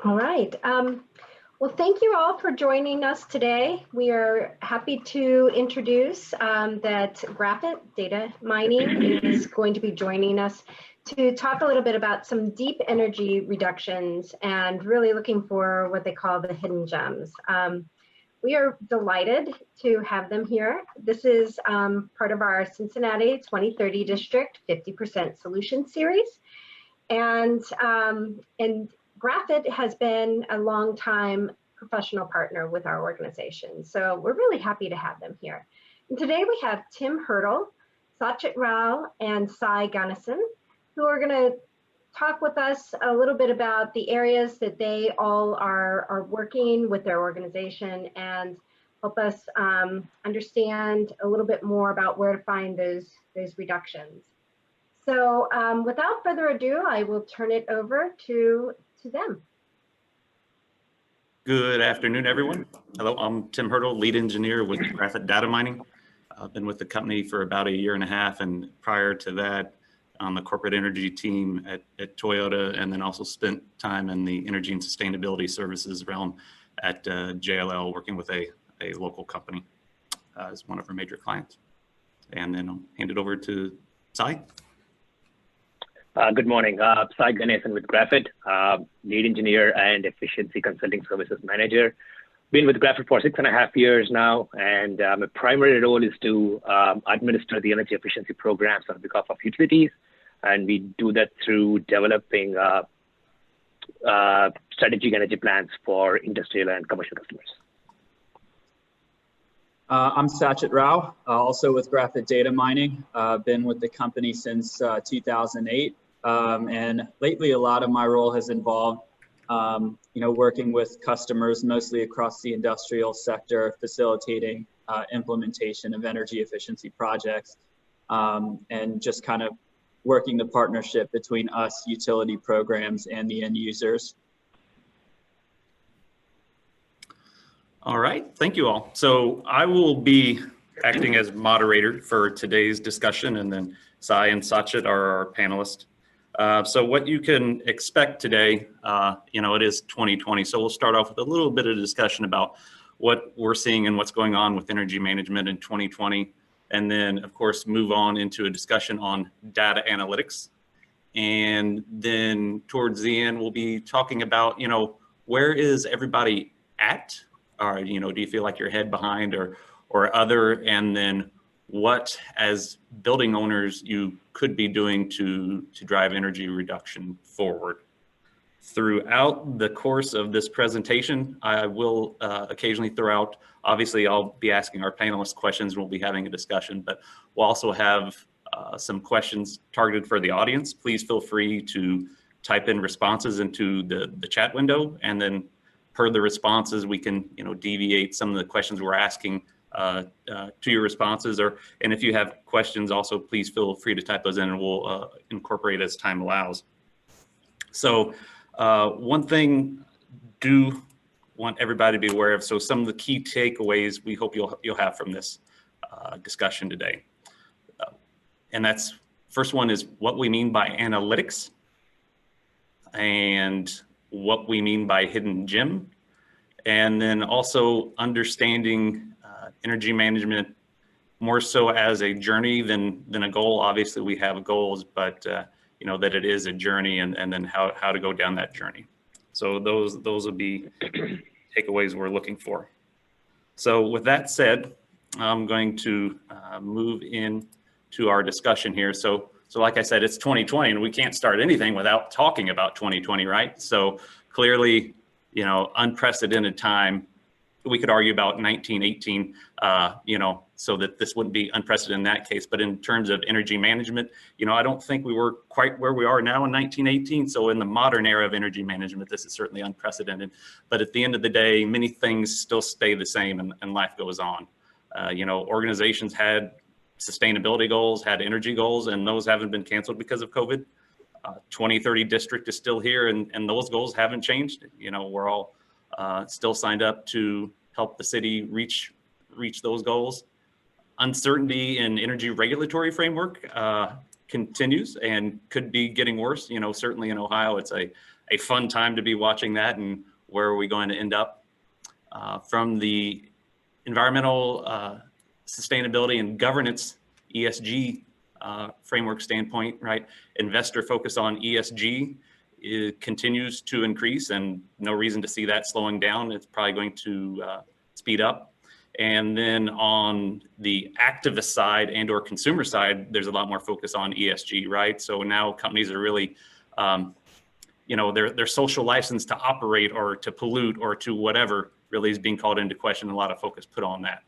All right. Well, thank you all for joining us today. We are happy to introduce that Graphet Data Mining is going to be joining us to talk a little bit about some deep energy reductions and really looking for what they call the hidden gems. We are delighted to have them here. This is part of our Cincinnati 2030 District 50% Solution Series. And Graphet has been a long time professional partner with our organization. So we're really happy to have them here. And today we have Tim Hurdle, Sachit Rao, and Sai Ganesan, who are going to talk with us a little bit about the areas that they all are working with their organization and help us understand a little bit more about where to find those reductions. So without further ado, I will turn it over to them. Good afternoon, everyone. Hello, I'm Tim Hurdle, lead engineer with Graphet Data Mining. I've been with the company for about 1.5 years, and prior to that, on the corporate energy team at Toyota, and then also spent time in the energy and sustainability services realm at JLL, working with a local company as one of our major clients. And then I'll hand it over to Sai. Good morning. Sai Ganesan with Graphet, lead engineer and efficiency consulting services manager. Been with Graphet for 6.5 years now, and my primary role is to administer the energy efficiency programs on behalf of utilities, and we do that through developing strategic energy plans for industrial and commercial customers. I'm Sachit Rao, also with Graphet Data Mining. Been with the company since 2008. And lately, a lot of my role has involved, working with customers, mostly across the industrial sector, facilitating implementation of energy efficiency projects, and just kind of working the partnership between us, utility programs, and the end users. All right, thank you all. So I will be acting as moderator for today's discussion, and then Sai and Sachit are our panelists. So what you can expect today, it is 2020, so we'll start off with a little bit of discussion about what we're seeing and what's going on with energy management in 2020, and then of course move on into a discussion on data analytics. And then towards the end, we'll be talking about, where is everybody at? Or, do you feel like you're ahead, behind, or other? And then what, as building owners, you could be doing to drive energy reduction forward. Throughout the course of this presentation, I will occasionally throw out, obviously I'll be asking our panelists questions and we'll be having a discussion, but we'll also have some questions targeted for the audience. Please feel free to type in responses into the chat window, and then per the responses, we can deviate some of the questions we're asking to your responses, and if you have questions also, please feel free to type those in and we'll incorporate as time allows. So one thing do want everybody to be aware of, so some of the key takeaways we hope you'll have from this discussion today. And that's, first one is what we mean by analytics and what we mean by hidden gem, and then also understanding energy management more so as a journey than a goal. Obviously we have goals, but that it is a journey, and then how to go down that journey. So those will be takeaways we're looking for. So with that said, I'm going to move into our discussion here. So like I said, it's 2020 and we can't start anything without talking about 2020, right? So clearly, unprecedented time. We could argue about 1918, so that this wouldn't be unprecedented in that case. But in terms of energy management, I don't think we were quite where we are now in 1918. So in the modern era of energy management, this is certainly unprecedented. But at the end of the day, many things still stay the same, and life goes on. Organizations had sustainability goals, had energy goals, and those haven't been canceled because of COVID. 2030 district is still here, and those goals haven't changed. We're all still signed up to help the city reach those goals. Uncertainty in energy regulatory framework continues and could be getting worse. Certainly in Ohio, it's a a fun time to be watching that and where are we going to end up. From the environmental sustainability and governance ESG framework standpoint, right? Investor focus on ESG continues to increase and no reason to see that slowing down. It's probably going to speed up. And then on the activist side and or consumer side, there's a lot more focus on ESG, right? So now companies are really, their social license to operate or to pollute or to whatever really is being called into question. A lot of focus put on that.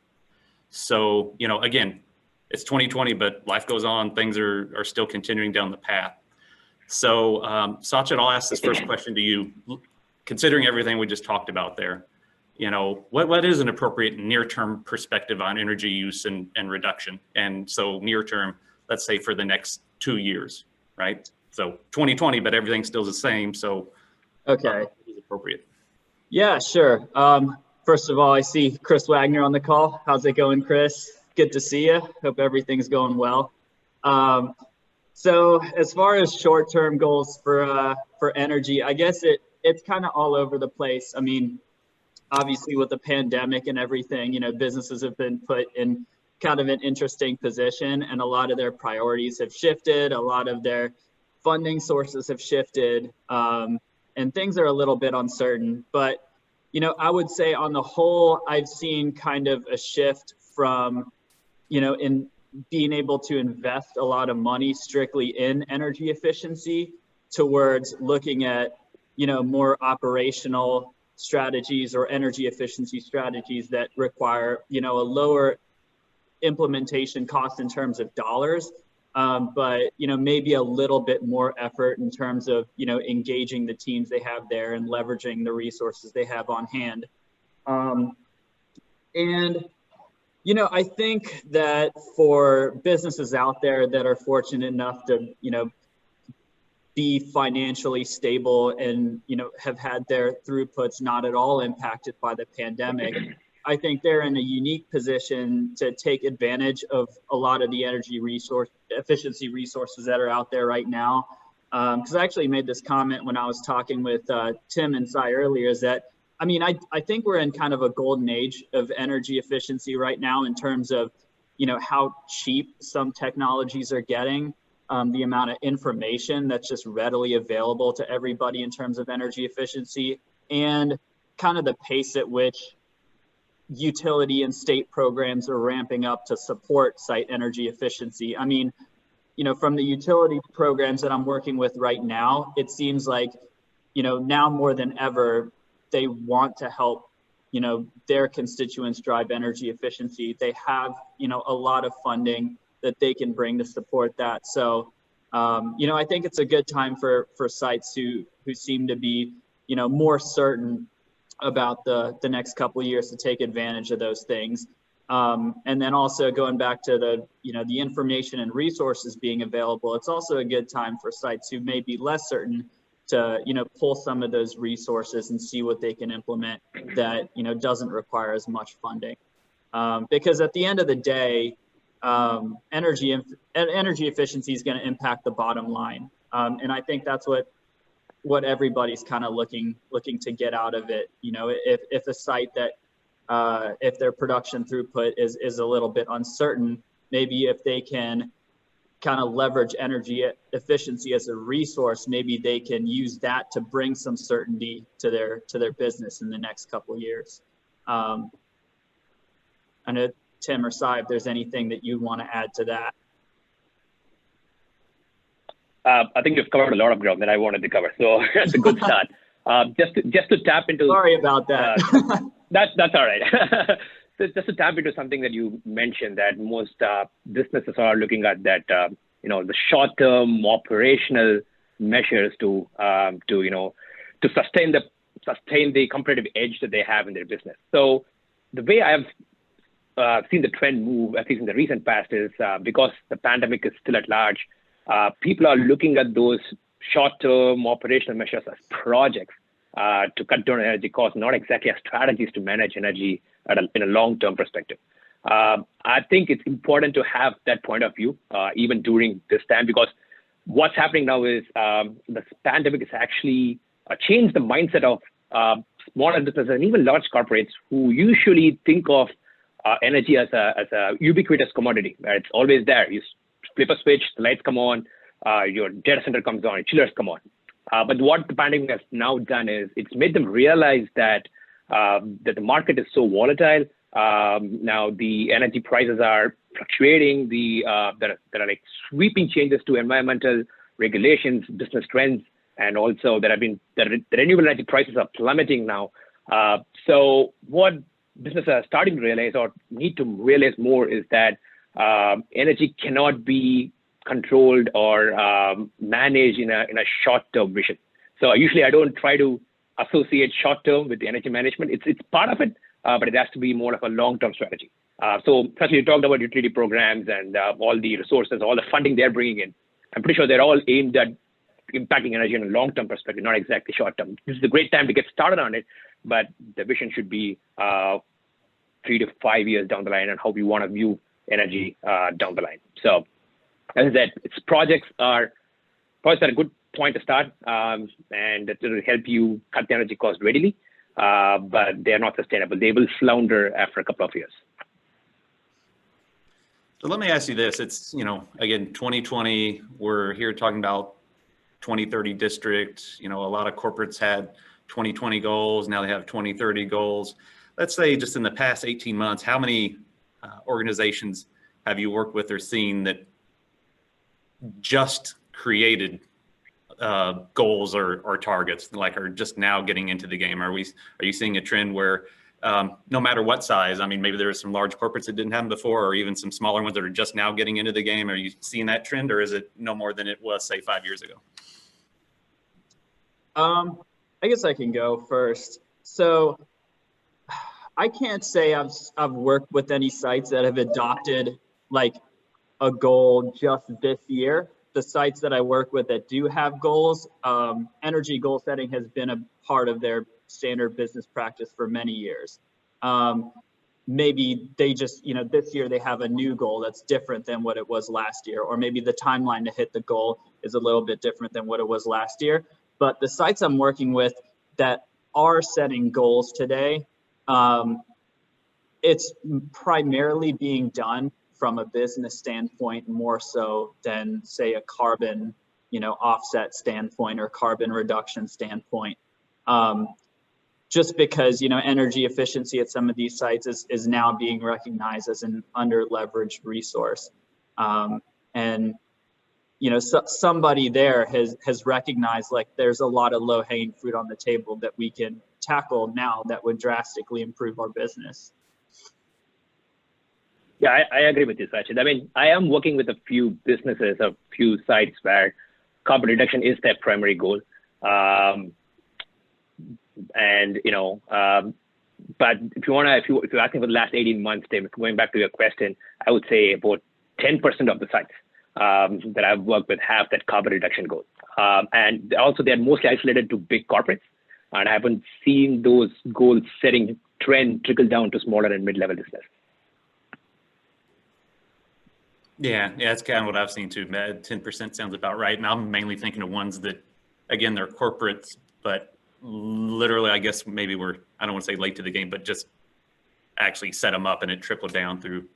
So, again, it's 2020, but life goes on. Things are still continuing down the path. So, Sachin, I'll ask this first question to you. Considering everything we just talked about there, what is an appropriate near-term perspective on energy use and reduction? And so near-term, let's say for the next 2 years, right? So 2020, but everything's still the same. So okay, what is appropriate? Yeah, sure. First of all, I see Chris Wagner on the call. How's it going, Chris? Good to see you. Hope everything's going well. So as far as short-term goals for energy, I guess it's kind of all over the place. I mean, obviously with the pandemic and everything, businesses have been put in kind of an interesting position and a lot of their priorities have shifted. A lot of their funding sources have shifted, and things are a little bit uncertain. But, I would say on the whole, I've seen kind of a shift from, in being able to invest a lot of money strictly in energy efficiency towards looking at, more operational strategies or energy efficiency strategies that require, a lower implementation cost in terms of dollars, but, maybe a little bit more effort in terms of, engaging the teams they have there and leveraging the resources they have on hand. I think that for businesses out there that are fortunate enough to, be financially stable and, have had their throughputs not at all impacted by the pandemic, I think they're in a unique position to take advantage of a lot of the energy efficiency resources that are out there right now. Because I actually made this comment when I was talking with Tim and Sai earlier, is that, I think we're in kind of a golden age of energy efficiency right now in terms of, how cheap some technologies are getting, the amount of information that's just readily available to everybody in terms of energy efficiency, and kind of the pace at which utility and state programs are ramping up to support site energy efficiency. From the utility programs that I'm working with right now, it seems like, now more than ever, they want to help, their constituents drive energy efficiency. They have, a lot of funding that they can bring to support that. So, I think it's a good time for sites who seem to be, more certain about the next couple of years to take advantage of those things. And then also going back to the information and resources being available, it's also a good time for sites who may be less certain to, pull some of those resources and see what they can implement that, doesn't require as much funding. Because at the end of the day, energy efficiency is going to impact the bottom line. And I think that's what everybody's kind of looking to get out of it. If a site that, if their production throughput is a little bit uncertain, maybe if they can kind of leverage energy efficiency as a resource, maybe they can use that to bring some certainty to their business in the next couple of years. I know Tim or Sai, if there's anything that you want to add to that. I think you've covered a lot of ground that I wanted to cover, so that's a good start. Just to tap into. Sorry about that. That's all right. So just to tap into something that you mentioned, that most businesses are looking at that, the short-term operational measures to sustain the competitive edge that they have in their business. So the way I've seen the trend move, at least in the recent past, is because the pandemic is still at large. People are looking at those short-term operational measures as projects to cut down energy costs, not exactly as strategies to manage energy in a long-term perspective. I think it's important to have that point of view, even during this time, because what's happening now is the pandemic is actually change the mindset of smaller businesses and even large corporates who usually think of energy as a ubiquitous commodity. Right? It's always there. You flip a switch, the lights come on, your data center comes on, chillers come on. But what the pandemic has now done is it's made them realize that that the market is so volatile. Now the energy prices are fluctuating. There are like sweeping changes to environmental regulations, business trends, and also the renewable energy prices are plummeting now. So what businesses are starting to realize or need to realize more is that energy cannot be controlled or managed in a short-term vision. So usually I don't try to associate short-term with the energy management. It's part of it, but it has to be more of a long-term strategy. So firstly, you talked about utility programs and all the resources, all the funding they're bringing in. I'm pretty sure they're all aimed at impacting energy in a long-term perspective, not exactly short-term. This is a great time to get started on it, but the vision should be 3 to 5 years down the line and how we want to view energy down the line. So as I said, projects are a good point to start, and it will help you cut the energy cost readily, but they're not sustainable. They will flounder after a couple of years. So let me ask you this. It's, again, 2020, we're here talking about 2030 district. A lot of corporates had 2020 goals. Now they have 2030 goals. Let's say just in the past 18 months, how many organizations have you worked with or seen that just created goals or targets, like are just now getting into the game? Are you seeing a trend where no matter what size, I mean, maybe there are some large corporates that didn't have them before, or even some smaller ones that are just now getting into the game? Are you seeing that trend, or is it no more than it was, say, 5 years ago? I guess I can go first. So I can't say I've worked with any sites that have adopted like a goal just this year. The sites that I work with that do have goals, energy goal setting has been a part of their standard business practice for many years. Maybe they just, this year they have a new goal that's different than what it was last year, or maybe the timeline to hit the goal is a little bit different than what it was last year. But the sites I'm working with that are setting goals today, it's primarily being done from a business standpoint more so than, say, a carbon, offset standpoint or carbon reduction standpoint. Just because, energy efficiency at some of these sites is now being recognized as an under-leveraged resource. And somebody there has recognized like there's a lot of low-hanging fruit on the table that we can tackle now that would drastically improve our business. Yeah, I agree with you, Sachin. I mean, I am working with a few businesses, a few sites where carbon reduction is their primary goal. But if you're asking for the last 18 months, Tim, going back to your question, I would say about 10% of the sites that I've worked with have that carbon reduction goal. And also they're mostly isolated to big corporates. And I haven't seen those goal setting trend trickle down to smaller and mid-level business. Yeah, that's kind of what I've seen too. 10% sounds about right. And I'm mainly thinking of ones that, again, they're corporates, but literally, I guess maybe I don't want to say late to the game, but just actually set them up and it trickled down through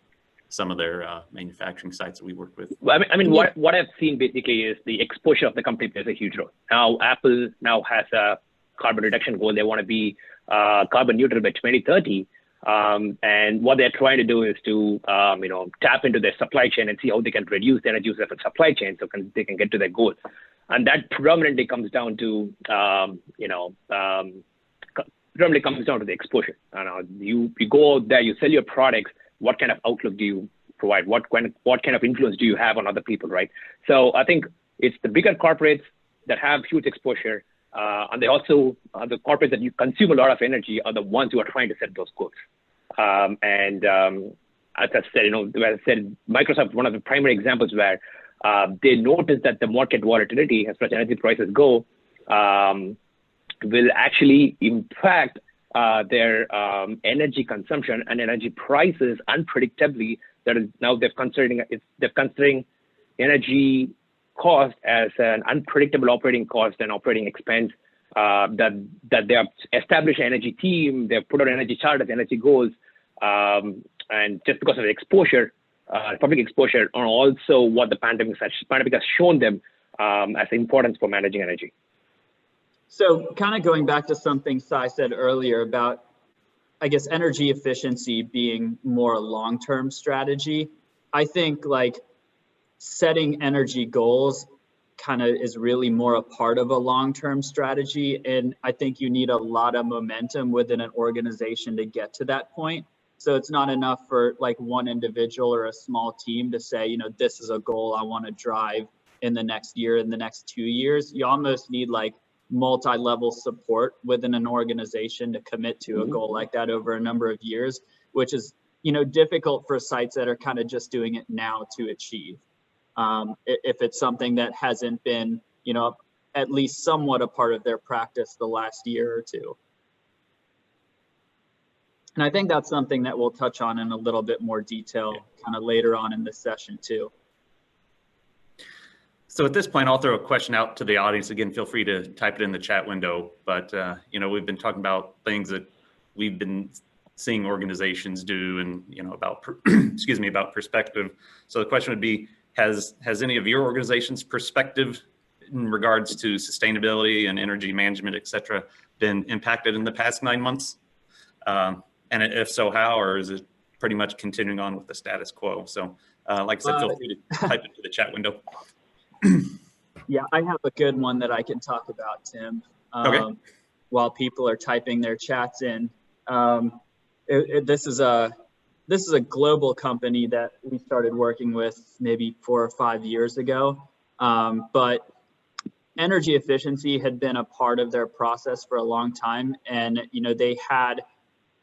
some of their manufacturing sites that we work with. Well, I mean, what I've seen basically is the exposure of the company plays a huge role. Now, Apple now has a carbon reduction goal. They want to be carbon neutral by 2030. And what they're trying to do is to, tap into their supply chain and see how they can reduce the energy use of the supply chain so they can get to their goal. And that predominantly comes down to, the exposure. You go out there, you sell your products. What kind of outlook do you provide? What kind of influence do you have on other people, right? So I think it's the bigger corporates that have huge exposure, and they also the corporates that you consume a lot of energy are the ones who are trying to set those goals. As I said, Microsoft is one of the primary examples where they noticed that the market volatility, as far as energy prices go, will actually impact their energy consumption and energy prices unpredictably. That is now they're considering energy cost as an unpredictable operating cost and operating expense that they have established an energy team, they've put out energy charters, energy goals, and just because of the exposure, public exposure, and also what the pandemic has shown them as the importance for managing energy. So kind of going back to something Sai said earlier about, I guess, energy efficiency being more a long-term strategy. I think like setting energy goals kind of is really more a part of a long-term strategy. And I think you need a lot of momentum within an organization to get to that point. So it's not enough for like one individual or a small team to say, you know, this is a goal I want to drive in the next year, in the next 2 years. You almost need like multi-level support within an organization to commit to a goal like that over a number of years, which is, you know, difficult for sites that are kind of just doing it now to achieve. If it's something that hasn't been, you know, at least somewhat a part of their practice the last year or two. And I think that's something that we'll touch on in a little bit more detail kind of later on in this session too. So at this point, I'll throw a question out to the audience. Again, feel free to type it in the chat window. But, you know, we've been talking about things that we've been seeing organizations do and, you know, about, excuse me, about perspective. So the question would be, has any of your organization's perspective in regards to sustainability and energy management, et cetera, been impacted in the past 9 months? And if so, how, or is it pretty much continuing on with the status quo? So like I said, feel free to type it to the chat window. Yeah, I have a good one that I can talk about, Tim. Okay. While people are typing their chats in, this is a global company that we started working with maybe 4 or 5 years ago. But energy efficiency had been a part of their process for a long time, and you know they had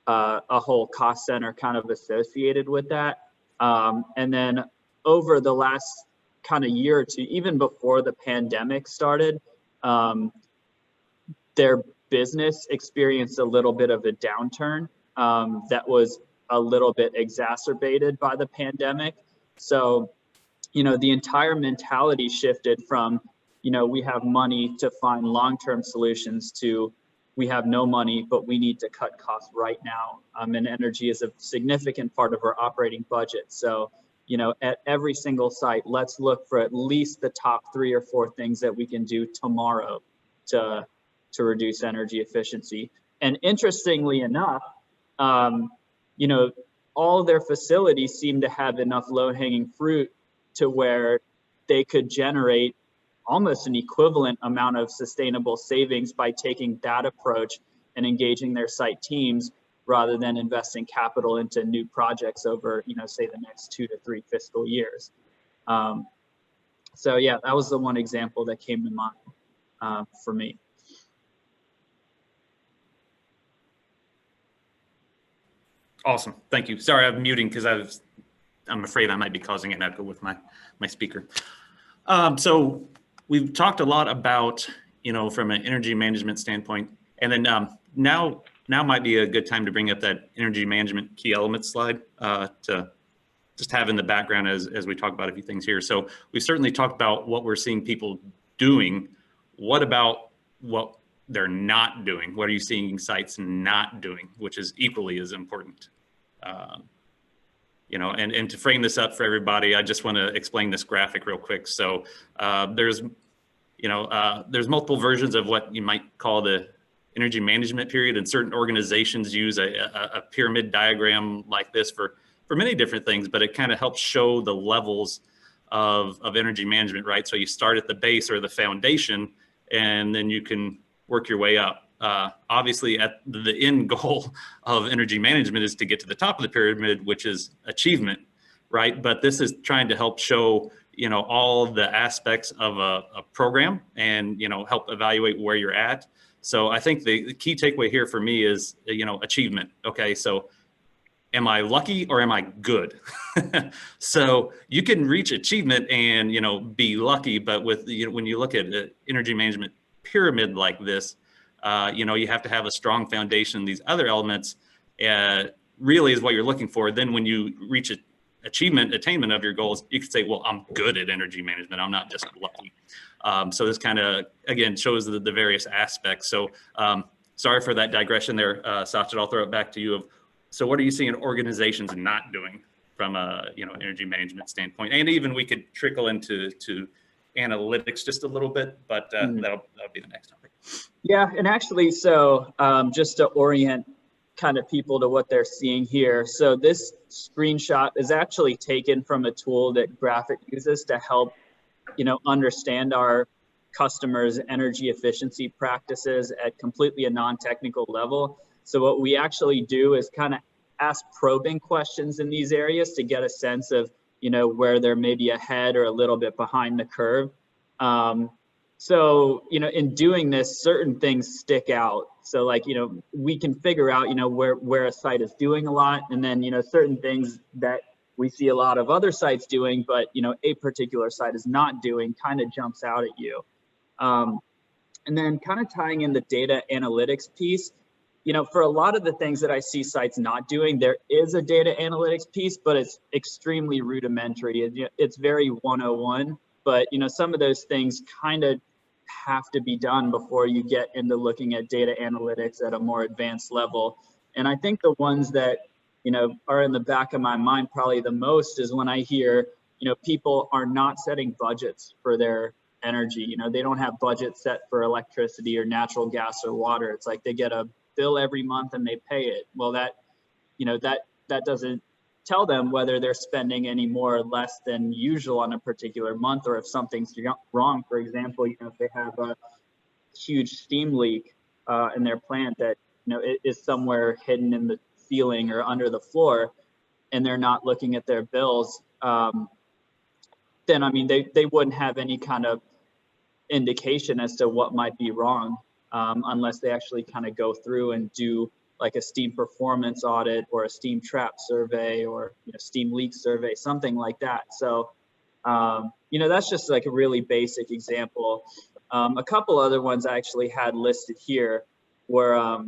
a whole cost center kind of associated with that. And then over the last kind of year or two, even before the pandemic started, their business experienced a little bit of a downturn that was a little bit exacerbated by the pandemic. So, you know, the entire mentality shifted from, you know, we have money to find long-term solutions to we have no money, but we need to cut costs right now. And energy is a significant part of our operating budget. So, you know, at every single site, let's look for at least the top 3 or 4 things that we can do tomorrow to reduce energy efficiency. And interestingly enough, you know, all their facilities seem to have enough low-hanging fruit to where they could generate almost an equivalent amount of sustainable savings by taking that approach and engaging their site teams rather than investing capital into new projects over, you know, say the next 2 to 3 fiscal years. So yeah, that was the one example that came to mind for me. Awesome, thank you. Sorry, I'm muting because I'm afraid I might be causing an echo with my speaker. So we've talked a lot about, you know, from an energy management standpoint, and then now might be a good time to bring up that energy management key elements slide to just have in the background as we talk about a few things here. So we've certainly talked about what we're seeing people doing. What about what they're not doing? What are you seeing sites not doing, which is equally as important? You know, and to frame this up for everybody, I just want to explain this graphic real quick. So there's multiple versions of what you might call the energy management period, and certain organizations use a pyramid diagram like this for many different things, but it kind of helps show the levels of energy management, right? So you start at the base or the foundation, and then you can work your way up. Obviously, at the end goal of energy management is to get to the top of the pyramid, which is achievement, right? But this is trying to help show, you know, all the aspects of a program and, you know, help evaluate where you're at. So I think the key takeaway here for me is, you know, achievement. Okay, so am I lucky or am I good? So you can reach achievement and, you know, be lucky, but with, you know, when you look at an energy management pyramid like this, you know, you have to have a strong foundation. These other elements really is what you're looking for. Then when you reach attainment of your goals, you could say, well, I'm good at energy management. I'm not just lucky. So this kind of, again, shows the various aspects. So sorry for that digression there, Sachin, I'll throw it back to you. So what are you seeing organizations not doing from a energy management standpoint? And even we could trickle into analytics just a little bit, but that'll be the next topic. Yeah, and actually, so just to orient kind of people to what they're seeing here. So this screenshot is actually taken from a tool that Graphet uses to help, understand our customers' energy efficiency practices at completely a non-technical level. So what we actually do is kind of ask probing questions in these areas to get a sense of, where they're maybe ahead or a little bit behind the curve. So, in doing this, certain things stick out. So like, we can figure out, where a site is doing a lot, and then, certain things that we see a lot of other sites doing, but, a particular site is not doing, kind of jumps out at you. And then kind of tying in the data analytics piece, for a lot of the things that I see sites not doing, there is a data analytics piece, but it's extremely rudimentary. It's very 101, but, some of those things kind of have to be done before you get into looking at data analytics at a more advanced level. And I think the ones that, are in the back of my mind probably the most is when I hear, people are not setting budgets for their energy. They don't have budgets set for electricity or natural gas or water. It's like they get a bill every month and they pay it. Well, that doesn't tell them whether they're spending any more or less than usual on a particular month, or if something's wrong. For example, if they have a huge steam leak in their plant that it is somewhere hidden in the ceiling or under the floor, and they're not looking at their bills, then I mean they wouldn't have any kind of indication as to what might be wrong unless they actually kind of go through and do like a steam performance audit or a steam trap survey or steam leak survey, something like that. So, that's just like a really basic example. A couple other ones I actually had listed here were,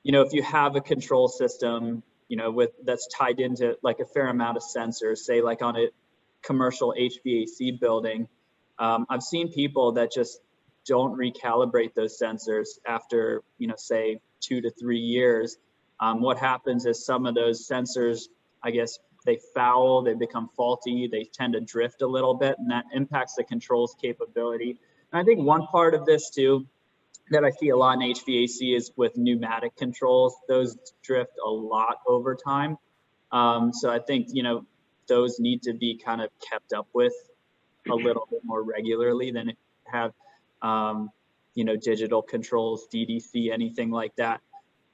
if you have a control system, that's tied into like a fair amount of sensors, say like on a commercial HVAC building, I've seen people that just don't recalibrate those sensors after, say 2 to 3 years. What happens is some of those sensors, I guess, they foul, they become faulty, they tend to drift a little bit, and that impacts the controls capability. And I think one part of this too, that I see a lot in HVAC is with pneumatic controls. Those drift a lot over time. So I think, those need to be kind of kept up with a little bit more regularly than if you have digital controls, DDC, anything like that.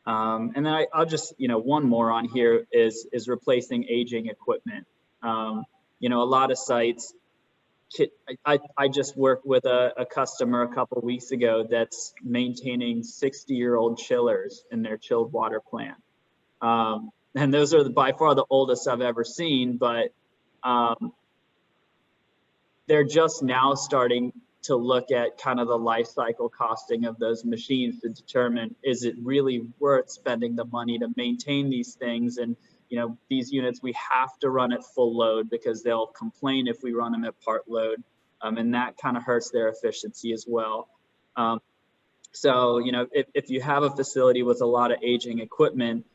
And then I'll just, one more on here is replacing aging equipment. A lot of sites, I just worked with a customer a couple weeks ago that's maintaining 60-year-old chillers in their chilled water plant. And those are by far the oldest I've ever seen, but they're just now starting to look at kind of the life cycle costing of those machines to determine, is it really worth spending the money to maintain these things? And, these units, we have to run at full load because they'll complain if we run them at part load. And that kind of hurts their efficiency as well. So, if you have a facility with a lot of aging equipment,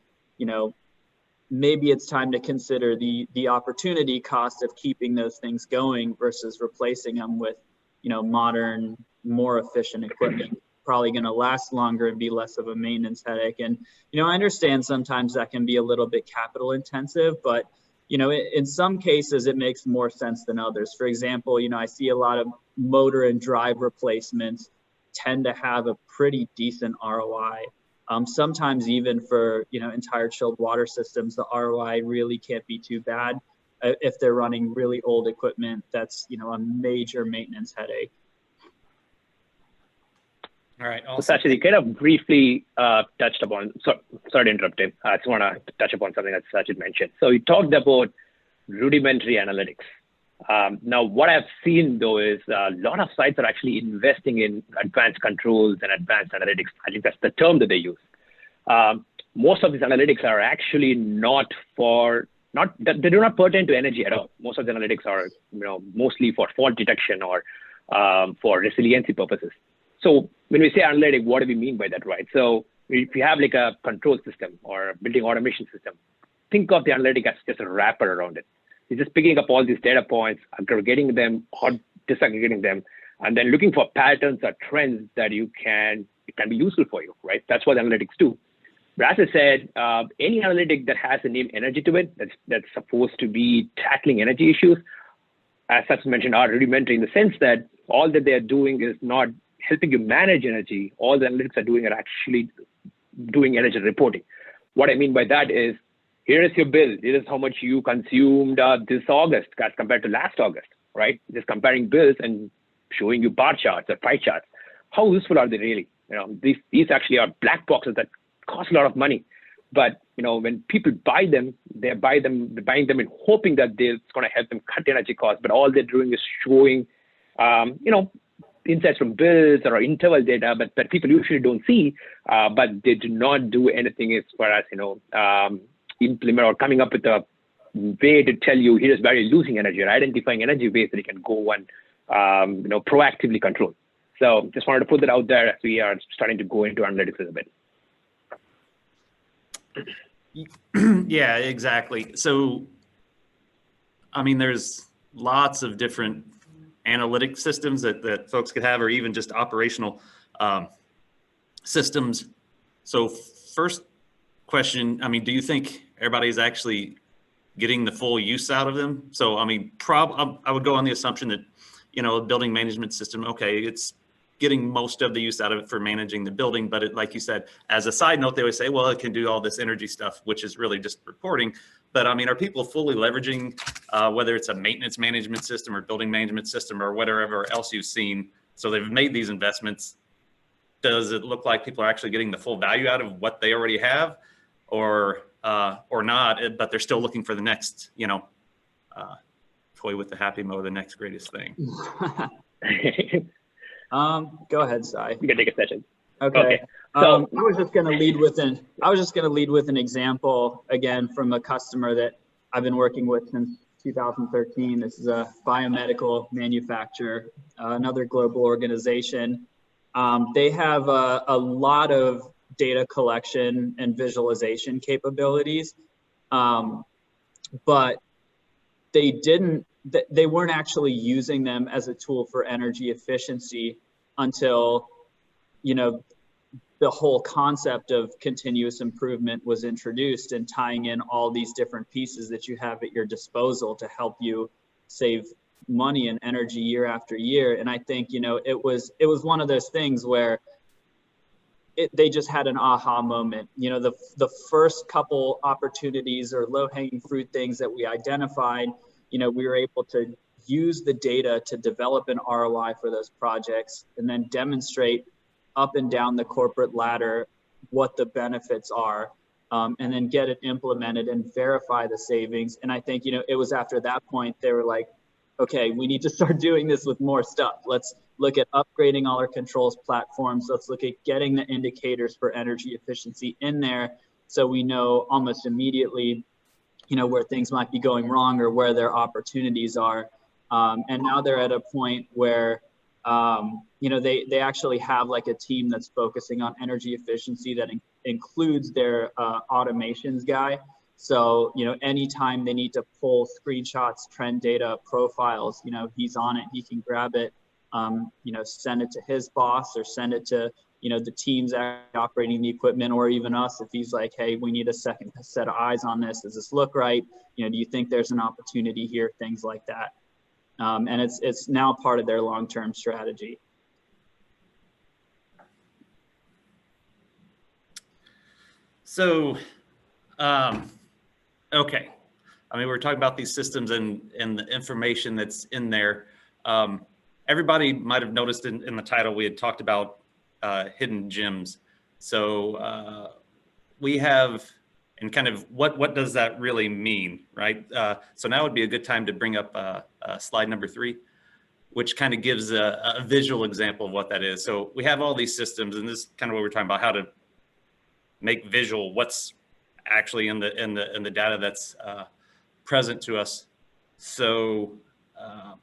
maybe it's time to consider the opportunity cost of keeping those things going versus replacing them with modern, more efficient equipment, probably going to last longer and be less of a maintenance headache. And, I understand sometimes that can be a little bit capital intensive, but, in some cases it makes more sense than others. For example, I see a lot of motor and drive replacements tend to have a pretty decent ROI. Sometimes even for, entire chilled water systems, the ROI really can't be too bad. If they're running really old equipment, that's, a major maintenance headache. All right. So Sachin, you kind of briefly touched upon, sorry to interrupt him. I just want to touch upon something that Sachin mentioned. So you talked about rudimentary analytics. Now, what I've seen though is a lot of sites are actually investing in advanced controls and advanced analytics. I think that's the term that they use. Most of these analytics are actually not for they do not pertain to energy at all. Most of the analytics are, mostly for fault detection or for resiliency purposes. So when we say analytic, what do we mean by that, right? So if you have like a control system or a building automation system, think of the analytic as just a wrapper around it. You're just picking up all these data points, aggregating them or disaggregating them, and then looking for patterns or trends that it can be useful for you, right? That's what analytics do. But as I said, any analytic that has the name energy to it, that's supposed to be tackling energy issues, as such mentioned, are rudimentary in the sense that all that they're doing is not helping you manage energy. All the analytics are doing are actually doing energy reporting. What I mean by that is, here is your bill. This is how much you consumed this August as compared to last August, right? Just comparing bills and showing you bar charts or pie charts. How useful are they really? These actually are black boxes that cost a lot of money. But when people buy them, they're buying them in hoping that it's going to help them cut energy costs. But all they're doing is showing, insights from bills or interval data, but people usually don't see. But they do not do anything as far as implement or coming up with a way to tell you here's where you're losing energy or identifying energy ways that you can go and proactively control. So just wanted to put that out there as we are starting to go into analytics a little bit. Yeah, exactly. So, I mean, there's lots of different analytic systems that folks could have, or even just operational systems. So first question, I mean, do you think everybody's actually getting the full use out of them? So, I mean, I would go on the assumption that, a building management system, okay, it's getting most of the use out of it for managing the building. But like you said, as a side note, they always say, well, it can do all this energy stuff, which is really just reporting. But I mean, are people fully leveraging, whether it's a maintenance management system or building management system or whatever else you've seen? So they've made these investments. Does it look like people are actually getting the full value out of what they already have, or not? But they're still looking for the next, toy with the happy mo, the next greatest thing. Go ahead, Sai. You can take a session. Okay. So I was just going to lead with an example again from a customer that I've been working with since 2013. This is a biomedical manufacturer, another global organization. They have a lot of data collection and visualization capabilities, but they weren't actually using them as a tool for energy efficiency until, the whole concept of continuous improvement was introduced, and tying in all these different pieces that you have at your disposal to help you save money and energy year after year. And I think, it was one of those things where they just had an aha moment. The first couple opportunities or low-hanging fruit things that we identified, we were able to use the data to develop an ROI for those projects and then demonstrate up and down the corporate ladder what the benefits are, and then get it implemented and verify the savings. And I think, it was after that point, they were like, okay, we need to start doing this with more stuff. Let's look at upgrading all our controls platforms. Let's look at getting the indicators for energy efficiency in there, so we know almost immediately, where things might be going wrong or where their opportunities are. And now they're at a point where, they actually have like a team that's focusing on energy efficiency that includes their automations guy. So, anytime they need to pull screenshots, trend data, profiles, he's on it, he can grab it, send it to his boss or send it to, the teams operating the equipment, or even us, if he's like, hey, we need a second set of eyes on this. Does this look right? Do you think there's an opportunity here? Things like that. And it's now part of their long-term strategy. So, okay. I mean, we're talking about these systems and the information that's in there. Everybody might have noticed in the title, we had talked about hidden gems. So we have, and kind of what does that really mean, right? So now would be a good time to bring up slide number 3, which kind of gives a visual example of what that is. So we have all these systems, and this is kind of what we're talking about, how to make visual what's actually in the data that's present to us. So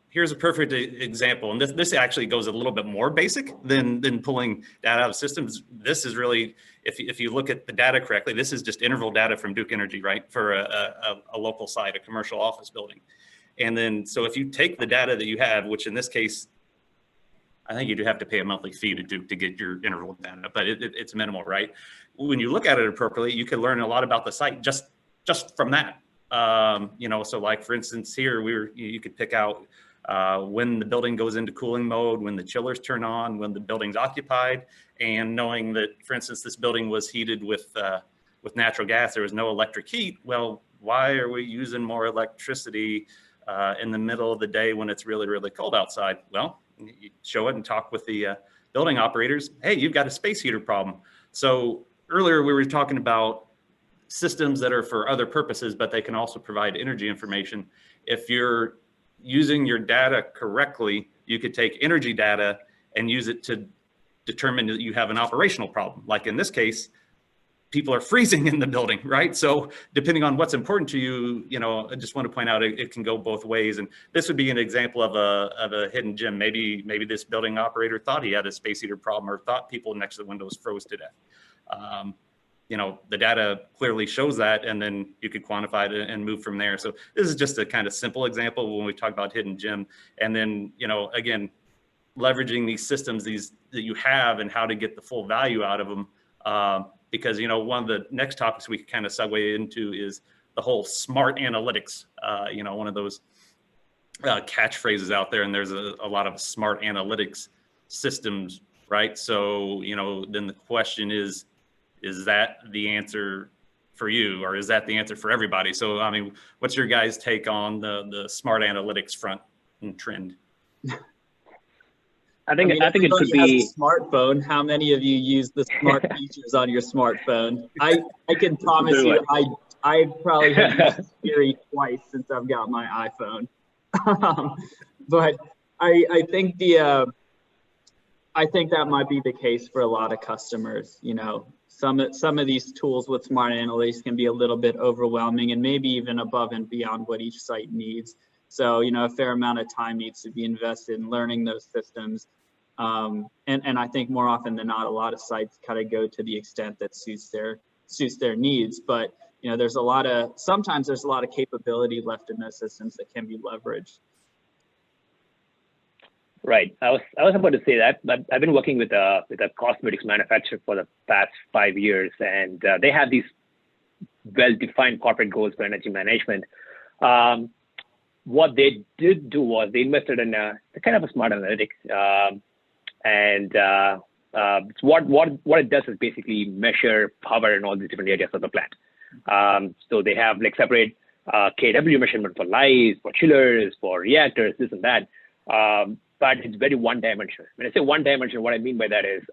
here's a perfect example, and this actually goes a little bit more basic than pulling data out of systems. This is really, if you look at the data correctly, this is just interval data from Duke Energy, right, for a local site, a commercial office building. And then, so if you take the data that you have, which in this case, I think you do have to pay a monthly fee to Duke to get your interval data, but it's minimal, right? When you look at it appropriately, you can learn a lot about the site just from that. You know, so like for instance, here you could pick out when the building goes into cooling mode, when the chillers turn on, when the building's occupied, and knowing that, for instance, this building was heated with natural gas, there was no electric heat. Well, why are we using more electricity in the middle of the day when it's really, really cold outside? Well, you show it and talk with the building operators. Hey, you've got a space heater problem. So earlier we were talking about systems that are for other purposes, but they can also provide energy information. If you're using your data correctly, you could take energy data and use it to determine that you have an operational problem. Like in this case, people are freezing in the building, right? So depending on what's important to you, you know, I just want to point out it can go both ways. And this would be an example of a hidden gem. Maybe this building operator thought he had a space heater problem, or thought people next to the windows froze to death. You know, the data clearly shows that, and then you could quantify it and move from there. So this is just a kind of simple example when we talk about hidden gem. And then, you know, again, leveraging these systems that you have and how to get the full value out of them. Because, you know, one of the next topics we can kind of segue into is the whole smart analytics. You know, one of those catchphrases out there, and there's a lot of smart analytics systems, right? So, you know, then the question is that the answer for you, or is that the answer for everybody? So, I mean, what's your guys' take on the smart analytics front and trend? I think it could be has a smartphone. How many of you use the smart features on your smartphone? I can promise you, I probably have used Siri twice since I've got my iPhone. But I think I think that might be the case for a lot of customers. You know, some of these tools with smart analytics can be a little bit overwhelming, and maybe even above and beyond what each site needs. So, you know, a fair amount of time needs to be invested in learning those systems. And I think more often than not, a lot of sites kind of go to the extent that suits their needs. But, you know, sometimes there's a lot of capability left in those systems that can be leveraged. Right. I was about to say that, but I've been working with a cosmetics manufacturer for the past 5 years, and they have these well-defined corporate goals for energy management. What they did do was they invested in a kind of a smart analytics, and what it does is basically measure power in all these different areas of the plant. So they have like separate kW measurement for lights, for chillers, for reactors, this and that. But it's very one-dimensional. When I say one-dimensional, what I mean by that is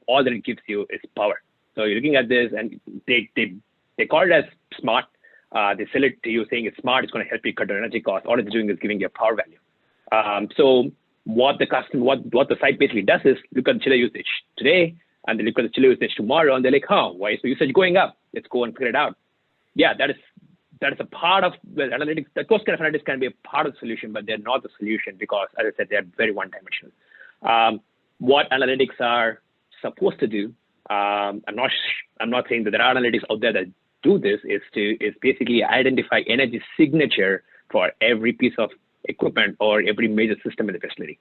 all that it gives you is power. So you're looking at this, and they call it as smart. They sell it to you saying it's smart, it's going to help you cut down energy costs. All it's doing is giving you a power value. So what the site basically does is look at the chiller usage today, and they look at the chiller usage tomorrow, and they're like, why is the usage going up? Let's go and figure it out. Yeah, that is a part of the analytics. Those kind of analytics can be a part of the solution, but they're not the solution because, as I said, they're very one-dimensional. What analytics are supposed to do, I'm not saying that there are analytics out there that do this, is basically identify energy signature for every piece of equipment or every major system in the facility.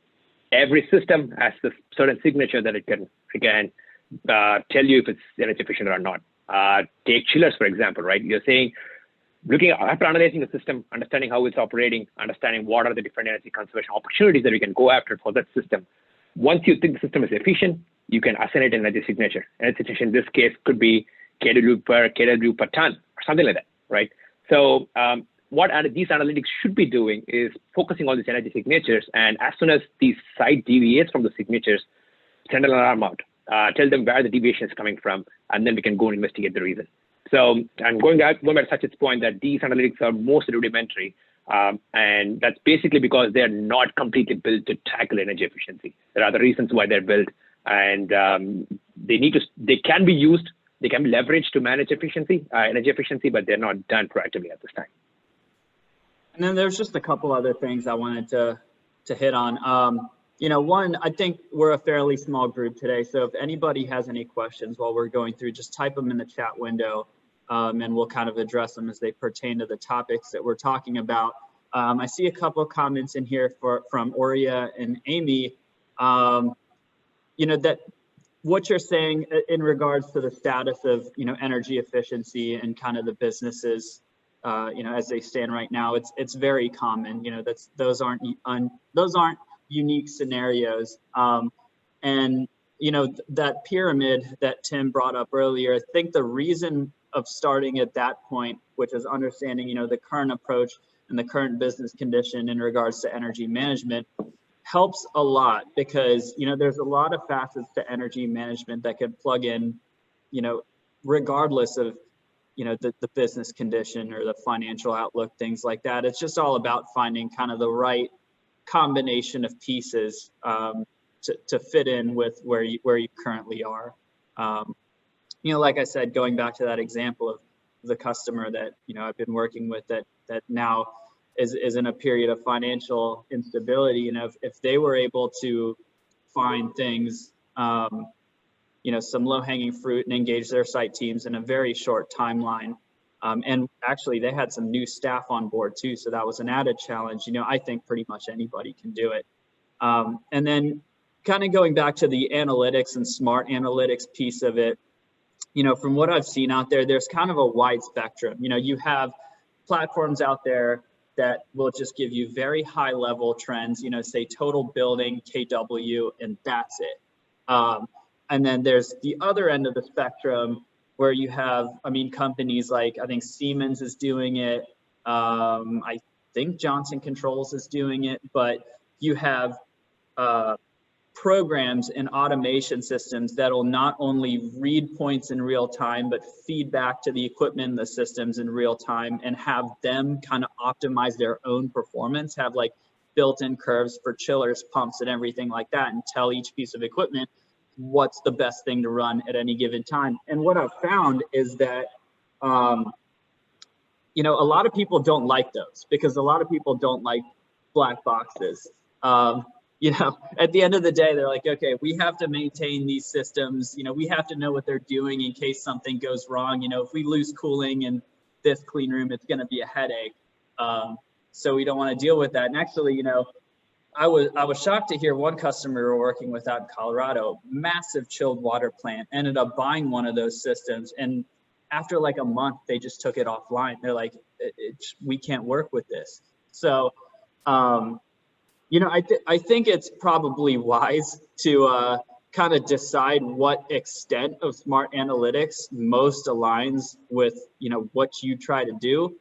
Every system has this certain signature that it can tell you if it's energy efficient or not. Take chillers, for example, right? You're saying, after analyzing the system, understanding how it's operating, understanding what are the different energy conservation opportunities that we can go after for that system. Once you think the system is efficient, you can assign it an energy signature. Energy signature in this case could be kW per ton or something like that, right? So what these analytics should be doing is focusing on these energy signatures, and as soon as the site deviates from the signatures, send an alarm out, tell them where the deviation is coming from, and then we can go and investigate the reason. So I'm going back to Sachit's point that these analytics are most rudimentary, and that's basically because they're not completely built to tackle energy efficiency. There are other reasons why they're built, and they can be used, they can be leveraged to manage energy efficiency, but they're not done proactively at this time. And then there's just a couple other things I wanted to hit on. You know, one, I think we're a fairly small group today. So if anybody has any questions while we're going through, just type them in the chat window, and we'll kind of address them as they pertain to the topics that we're talking about. I see a couple of comments in here from Aurea and Amy. You know, that what you're saying in regards to the status of, you know, energy efficiency and kind of the businesses, you know, as they stand right now, it's very common. You know, those aren't unique scenarios. And, you know, that pyramid that Tim brought up earlier, I think the reason of starting at that point, which is understanding, you know, the current approach and the current business condition in regards to energy management, helps a lot, because, you know, there's a lot of facets to energy management that can plug in, you know, regardless of, you know, the business condition or the financial outlook, things like that. It's just all about finding kind of the right combination of pieces to fit in with where you currently are. You know, like I said, going back to that example of the customer that, you know, I've been working with that now is in a period of financial instability. You know, if they were able to find things, you know, some low-hanging fruit and engage their site teams in a very short timeline. And actually they had some new staff on board too, so that was an added challenge. You know, I think pretty much anybody can do it. And then kind of going back to the analytics and smart analytics piece of it, you know, from what I've seen out there, there's kind of a wide spectrum. You know, you have platforms out there that will just give you very high level trends, you know, say total building, KW, and that's it. And then there's the other end of the spectrum where you have, I mean, companies like, I think Siemens is doing it. I think Johnson Controls is doing it, but you have programs and automation systems that'll not only read points in real time, but feed back to the equipment and the systems in real time and have them kind of optimize their own performance, have like built-in curves for chillers, pumps, and everything like that, and tell each piece of equipment what's the best thing to run at any given time. And what I've found is that, you know, a lot of people don't like those because a lot of people don't like black boxes. You know, at the end of the day, they're like, okay, we have to maintain these systems. You know, we have to know what they're doing in case something goes wrong. You know, if we lose cooling in this clean room, it's going to be a headache. So we don't want to deal with that. And actually, you know, I was shocked to hear one customer we were working with out in Colorado, massive chilled water plant, ended up buying one of those systems. And after like a month, they just took it offline. They're like, we can't work with this. So, you know, I think it's probably wise to kind of decide what extent of smart analytics most aligns with, you know, what you try to do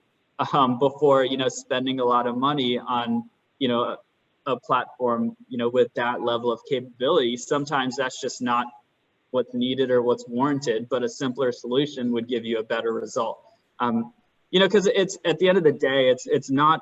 before, you know, spending a lot of money on, you know, a platform, you know, with that level of capability. Sometimes that's just not what's needed or what's warranted, but a simpler solution would give you a better result. You know, because it's at the end of the day, it's not,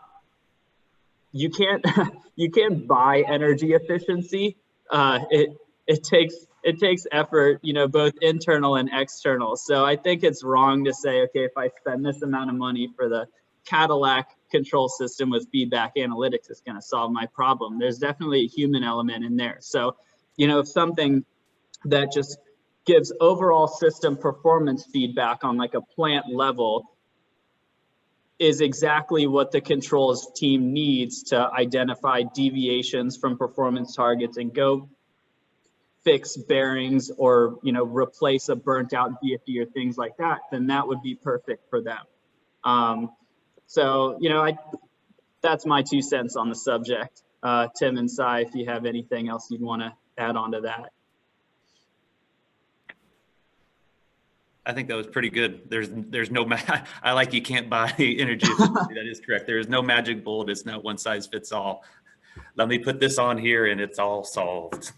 you can't buy energy efficiency. It takes effort, you know, both internal and external. So I think it's wrong to say, okay, if I spend this amount of money for the Cadillac control system with feedback analytics, it's going to solve my problem. There's definitely a human element in there. So, you know, if something that just gives overall system performance feedback on like a plant level is exactly what the controls team needs to identify deviations from performance targets and go fix bearings or, you know, replace a burnt out VFD or things like that, then that would be perfect for them. So, you know, that's my 2 cents on the subject. Tim and Sai, if you have anything else you'd want to add on to that. I think that was pretty good. There's no, I like you can't buy energy efficiency. That is correct. There is no magic bullet. It's not one size fits all. Let me put this on here and it's all solved.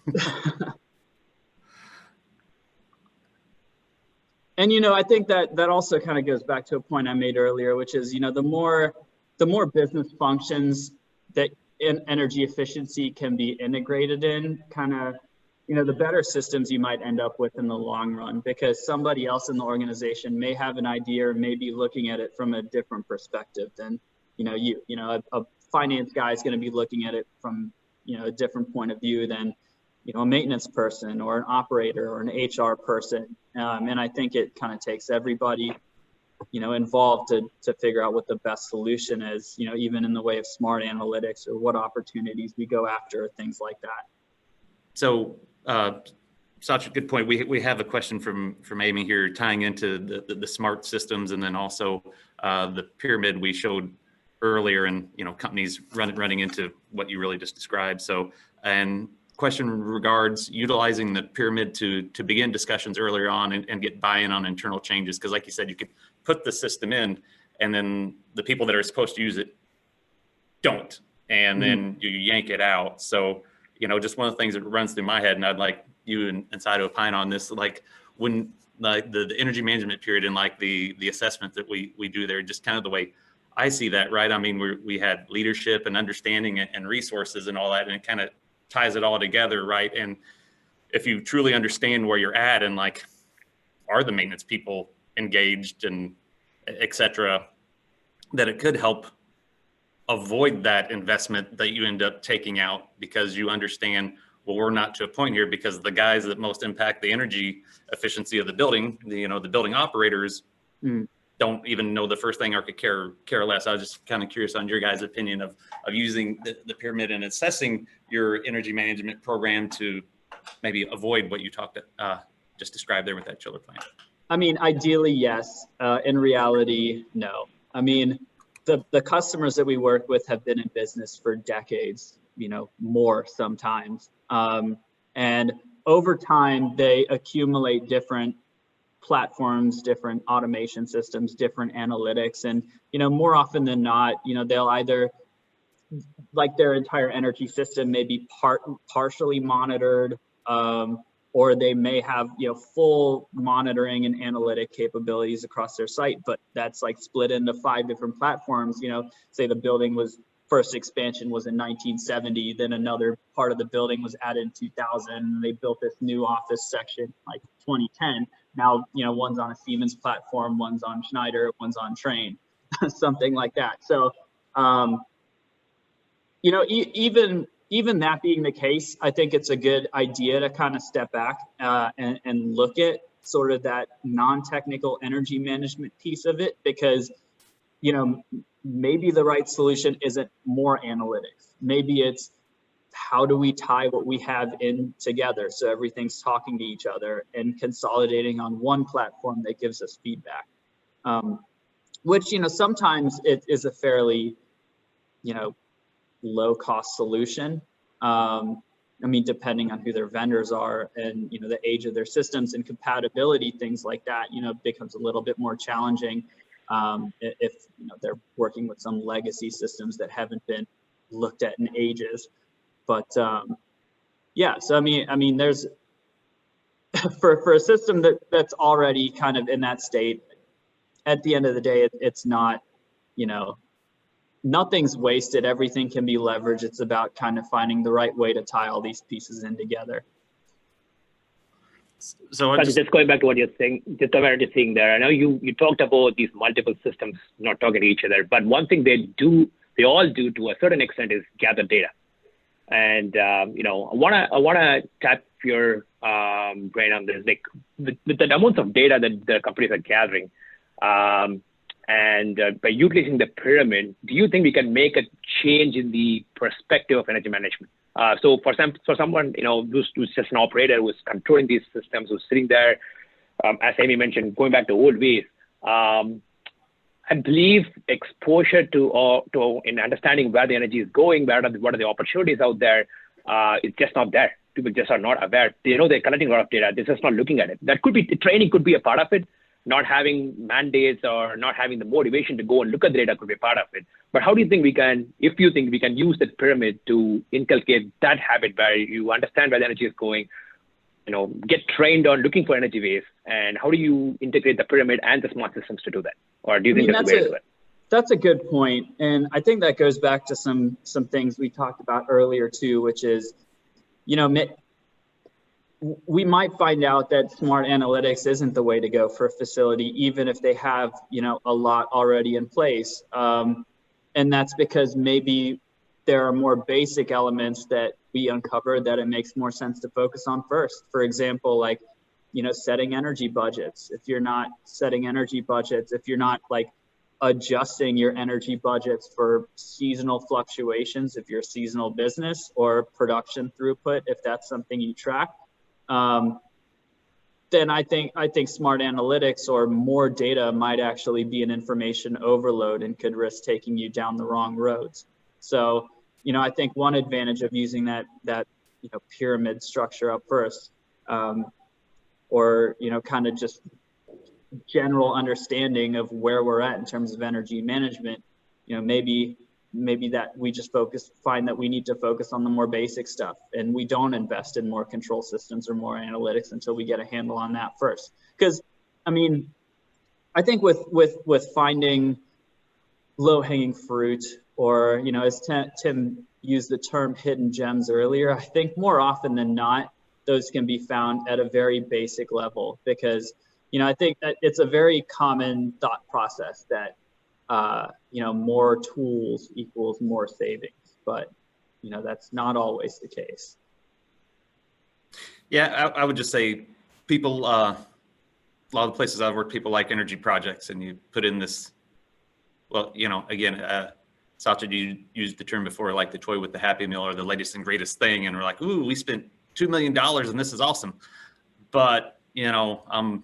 And, you know, I think that also kind of goes back to a point I made earlier, which is, you know, the more business functions that energy efficiency can be integrated in, kind of, you know, the better systems you might end up with in the long run, because somebody else in the organization may have an idea or may be looking at it from a different perspective than a finance guy is going to be looking at it from, a different point of view than, a maintenance person or an operator or an HR person. And I think it kind of takes everybody, involved to figure out what the best solution is, even in the way of smart analytics or what opportunities we go after, things like that. So, such a good point. We have a question from Amy here tying into the smart systems, and then also the pyramid we showed earlier, and companies running into what you really just described. So, and question regards utilizing the pyramid to begin discussions earlier on and get buy-in on internal changes, because like you said, you could put the system in and then the people that are supposed to use it don't, and then you yank it out. So just one of the things that runs through my head, and I'd like you and Sai to opine on this, like when like the energy management period and like the assessment that we do there, just kind of the way I see that, right? I mean, we had leadership and understanding and resources and all that, and it kind of ties it all together, right? And if you truly understand where you're at and like, are the maintenance people engaged and et cetera, that it could help avoid that investment that you end up taking out, because you understand, well, we're not to a point here because the guys that most impact the energy efficiency of the building, the building operators don't even know the first thing or could care less. I was just kind of curious on your guys' opinion of using the pyramid and assessing your energy management program to maybe avoid what you just described there with that chiller plant. I mean, ideally, yes. In reality, no. I mean, the customers that we work with have been in business for decades, more sometimes. And over time, they accumulate different platforms, different automation systems, different analytics. And, more often than not, they'll either, like their entire energy system may be partially monitored, or they may have, full monitoring and analytic capabilities across their site, but that's like split into 5 different platforms. Say the building first expansion was in 1970, then another part of the building was added in 2000, and they built this new office section like 2010. Now, one's on a Siemens platform, one's on Schneider, one's on Trane, something like that. So, even that being the case, I think it's a good idea to kind of step back and look at sort of that non-technical energy management piece of it, because, maybe the right solution isn't more analytics. Maybe it's how do we tie what we have in together so everything's talking to each other and consolidating on one platform that gives us feedback, which, sometimes it is a fairly, low cost solution. I mean, depending on who their vendors are and, the age of their systems and compatibility, things like that, becomes a little bit more challenging if, they're working with some legacy systems that haven't been looked at in ages. But yeah, so I mean, there's for a system that's already kind of in that state, at the end of the day, it's not, nothing's wasted. Everything can be leveraged. It's about kind of finding the right way to tie all these pieces in together. So just going back to what you're saying, just about what you're saying there. I know you talked about these multiple systems not talking to each other, but one thing they all do to a certain extent is gather data. And I wanna tap your brain on this. Like with the amounts of data that the companies are gathering, and by utilizing the pyramid, do you think we can make a change in the perspective of energy management? So for someone, who's just an operator who's controlling these systems, who's sitting there, as Amy mentioned, going back to old ways, I believe exposure to in understanding where the energy is going, what are the opportunities out there, it's just not there. People just are not aware. They know they're collecting a lot of data. They're just not looking at it. That could be, training could be a part of it. Not having mandates or not having the motivation to go and look at the data could be part of it. But how do you think if you think we can use that pyramid to inculcate that habit where you understand where the energy is going, get trained on looking for energy waste, and how do you integrate the pyramid and the smart systems to do that? Or do you think that's a way to do it? That's a good point. And I think that goes back to some things we talked about earlier too, which is, we might find out that smart analytics isn't the way to go for a facility, even if they have, a lot already in place. And that's because maybe there are more basic elements that we uncovered that it makes more sense to focus on first. For example, like, you know, setting energy budgets. If you're not setting energy budgets, if you're not like adjusting your energy budgets for seasonal fluctuations, if you're a seasonal business, or production throughput, if that's something you track, then I think smart analytics or more data might actually be an information overload and could risk taking you down the wrong roads. So, you know, I think one advantage of using that you know, pyramid structure up first, or, you know, kind of just general understanding of where we're at in terms of energy management, you know, maybe that we just find that we need to focus on the more basic stuff, and we don't invest in more control systems or more analytics until we get a handle on that first. Because, I mean, I think with finding low-hanging fruit, or, you know, as Tim used the term hidden gems earlier, I think more often than not, those can be found at a very basic level, because, you know, I think that it's a very common thought process that, you know, more tools equals more savings, but, you know, that's not always the case. Yeah, I would just say people, a lot of the places I've worked, people like energy projects, and you put in this, well, you know, again, Satya, you used the term before, like the toy with the Happy Meal or the latest and greatest thing. And we're like, ooh, we spent $2 million and this is awesome. But, you know, I'm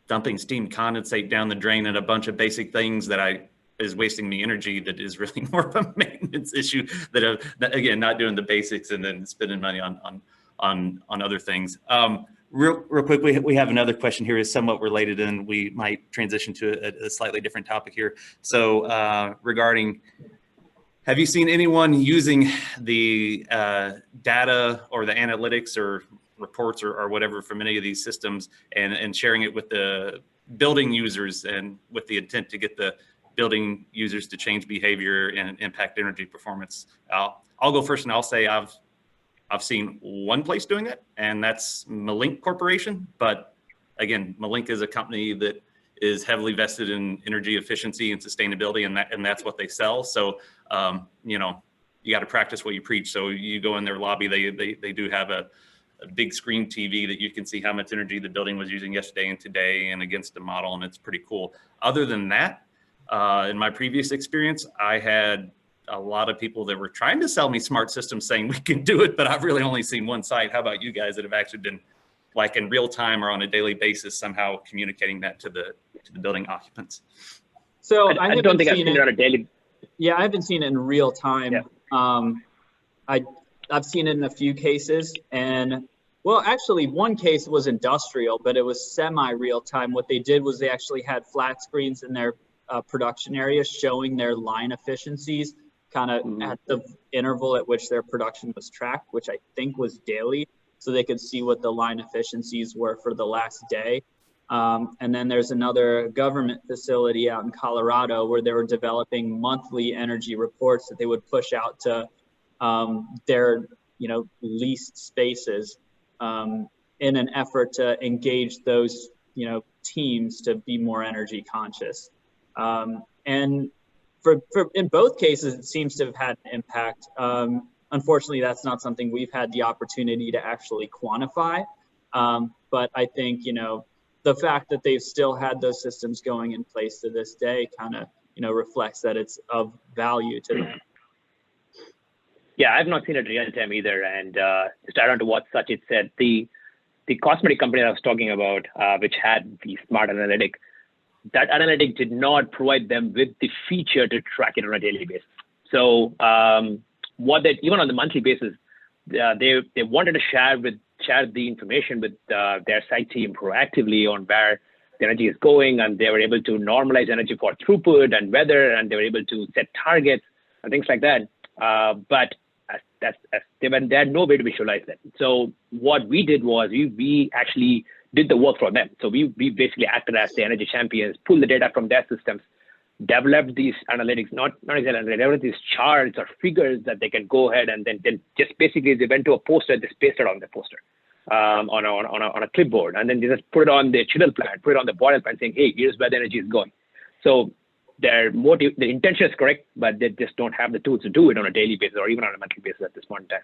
dumping steam condensate down the drain and a bunch of basic things that is wasting me energy that is really more of a maintenance issue, that again, not doing the basics and then spending money on other things. Real quick, we have another question here is somewhat related, and we might transition to a slightly different topic here. So regarding, have you seen anyone using the data or the analytics or reports or whatever from any of these systems and sharing it with the building users, and with the intent to get the building users to change behavior and impact energy performance? I'll go first, and I'll say I've seen one place doing it, and that's Malink Corporation. But again, Malink is a company that is heavily vested in energy efficiency and sustainability, and that's what they sell. So, you know, you got to practice what you preach. So you go in their lobby, they do have a big screen TV that you can see how much energy the building was using yesterday and today, and against the model, and it's pretty cool. Other than that, in my previous experience, I had a lot of people that were trying to sell me smart systems saying we can do it, but I've really only seen one site. How about you guys that have actually been, like, in real time or on a daily basis, somehow communicating that to the building occupants? So I don't think I've seen it on a daily. Yeah, I haven't seen it in real time. Yeah. I've seen it in a few cases, and well, actually one case was industrial, but it was semi-real time. What they did was they actually had flat screens in their production area showing their line efficiencies kind of at the interval at which their production was tracked, which I think was daily, so they could see what the line efficiencies were for the last day. And then there's another government facility out in Colorado where they were developing monthly energy reports that they would push out to their, you know, leased spaces in an effort to engage those, you know, teams to be more energy conscious. And for in both cases, it seems to have had an impact. Unfortunately, that's not something we've had the opportunity to actually quantify. But I think, you know, the fact that they've still had those systems going in place to this day kind of, you know, reflects that it's of value to them. Yeah, I've not seen it real time either. And just add on to what Sachit said, the cosmetic company I was talking about, which had the smart analytic, that analytic did not provide them with the feature to track it on a daily basis. So even on the monthly basis, they wanted to share the information with their site team proactively on where the energy is going, and they were able to normalize energy for throughput and weather, and they were able to set targets and things like that. But they had no way to visualize that. So what we did was we actually did the work for them. So we basically acted as the energy champions, pulled the data from their systems, developed these analytics, not exactly, developed these charts or figures that they can go ahead and then just basically they went to a poster, they pasted it on the poster on a clipboard, and then they just put it on the chiller plant, put it on the boiler plant, saying, hey, here's where the energy is going. So the intention is correct, but they just don't have the tools to do it on a daily basis or even on a monthly basis at this point in time.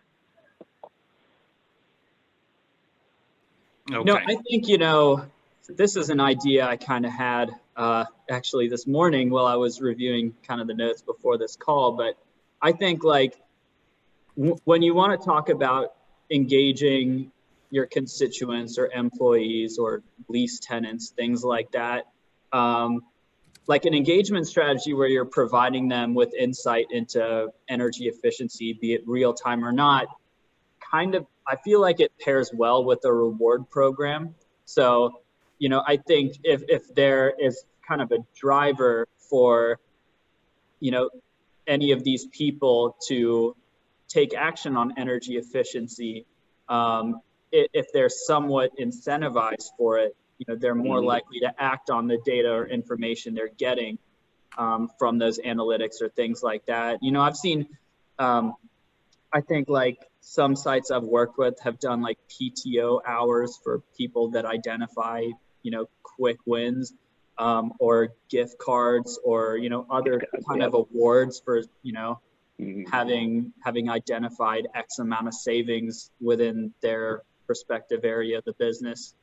Okay. No, I think, this is an idea I kind of had actually this morning while I was reviewing kind of the notes before this call. But I think like when you want to talk about engaging your constituents or employees or lease tenants, things like that, like an engagement strategy where you're providing them with insight into energy efficiency, be it real time or not, I feel like it pairs well with a reward program. So, I think if there is kind of a driver for, any of these people to take action on energy efficiency, if they're somewhat incentivized for it, they're more likely to act on the data or information they're getting from those analytics or things like that. I've seen, I think like some sites I've worked with have done like PTO hours for people that identify, quick wins, or gift cards or, other kind of awards for, having identified X amount of savings within their respective area of the business.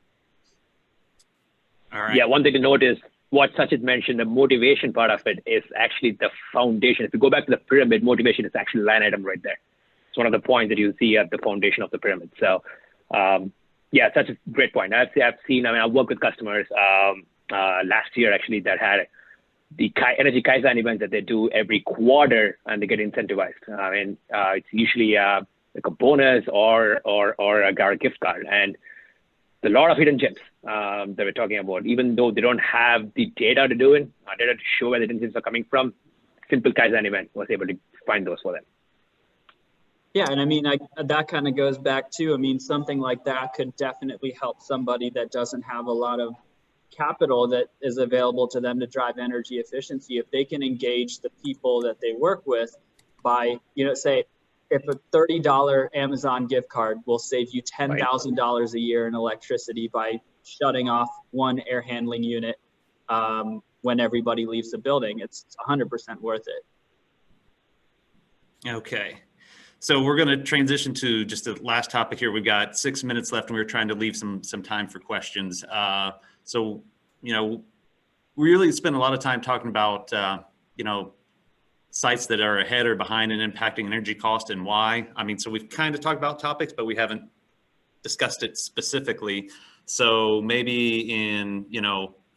All right. Yeah, one thing to note is what Sachit mentioned, the motivation part of it is actually the foundation. If you go back to the pyramid, motivation is actually a line item right there. It's one of the points that you see at the foundation of the pyramid. So, yeah, such a great point. I've worked with customers last year actually that had the energy Kaizen events that they do every quarter, and they get incentivized. It's usually like a bonus or a gift card, and a lot of hidden gems that we're talking about. Even though they don't have the data to do it, data to show where the hidden gems are coming from, simple Kaizen event was able to find those for them. Yeah, and that kind of goes back to, something like that could definitely help somebody that doesn't have a lot of capital that is available to them to drive energy efficiency. If they can engage the people that they work with by, say, if a $30 Amazon gift card will save you $10,000 a year in electricity by shutting off one air handling unit when everybody leaves the building, it's 100% worth it. Okay. So we're going to transition to just the last topic here. We've got 6 minutes left, and we're trying to leave some time for questions. So, we really spend a lot of time talking about, sites that are ahead or behind in impacting energy cost and why. So we've kind of talked about topics, but we haven't discussed it specifically. So maybe in,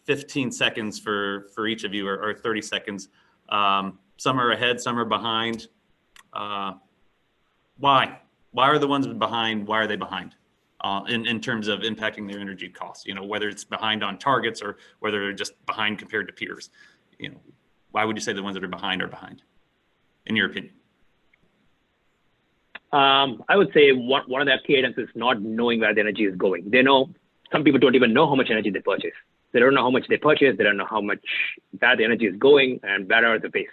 15 seconds for each of you, or 30 seconds, some are ahead, some are behind. Why are the ones behind? Why are they behind in terms of impacting their energy costs? Whether it's behind on targets or whether they're just behind compared to peers. Why would you say the ones that are behind, in your opinion? I would say one of the key items is not knowing where the energy is going. Some people don't even know how much energy they purchase. They don't know how much they purchase. They don't know how much that the energy is going and where are the waste.